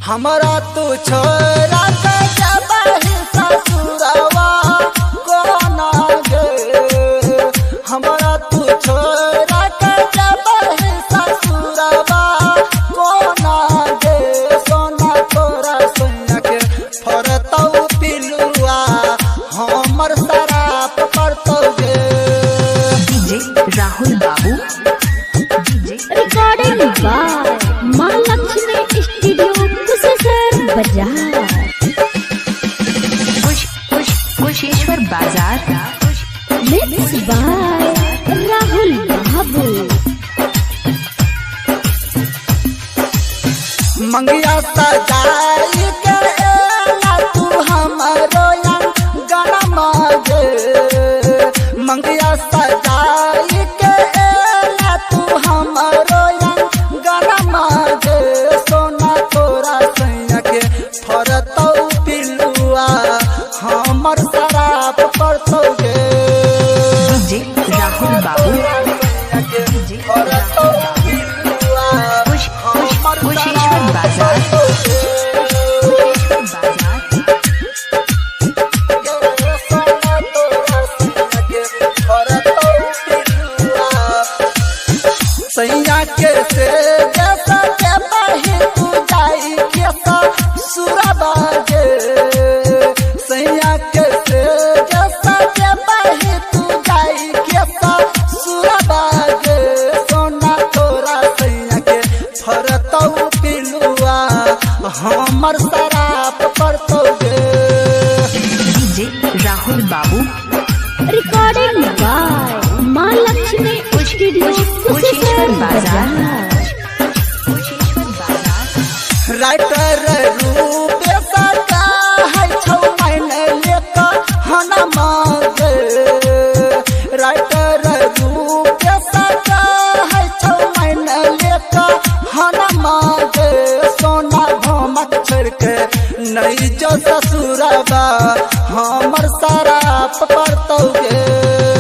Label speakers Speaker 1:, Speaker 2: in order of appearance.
Speaker 1: हमारा तू छोरा के जबहि ससुरवा कोना गे। हमारा तू छोरा के जबहि ससुरवा कोना गे। सोना तोरा सोना के फरतौ पिलुआ हमर शराब करतौ गे।
Speaker 2: डीजे राहुल बाबू
Speaker 3: रिकॉर्डिंग बाय मां लक्ष्मी स्टूडियो बाजार कुशेश्वर बाजार मिक्स बाय राहुल बाबू।
Speaker 1: मंगिया सजाई के एला तू हमरो गाना मांगे। मंगिया सजाई के एला तू हमरो गाना मांगे। सोना तोरा सैया के फरतौ पिलुआ हमर शराब करतौ गे।
Speaker 2: डीजे राहुल बाबू
Speaker 1: फरतौ पिलुआ
Speaker 2: कुशेश्वर बाजार
Speaker 1: सैया के से जैसा के बही तू जाई के सुरबा गे। सैया के से जैसा के बही तू जाई के सुरबा गे। सोना तोरा सैया के फरतौ पिलुआ हमर शराब करतौ गे।
Speaker 2: डीजे राहुल बाबू
Speaker 3: रिकॉर्डिंग बाय मां लक्ष्मी स्टूडियो बाजार।
Speaker 1: राइटर रूप सका है छौ मैंने लेका हना मांगे। राइटर रूप सका है छौ मैंने लेका हना मांगे। सोना घमक छोड़ के नहीं जो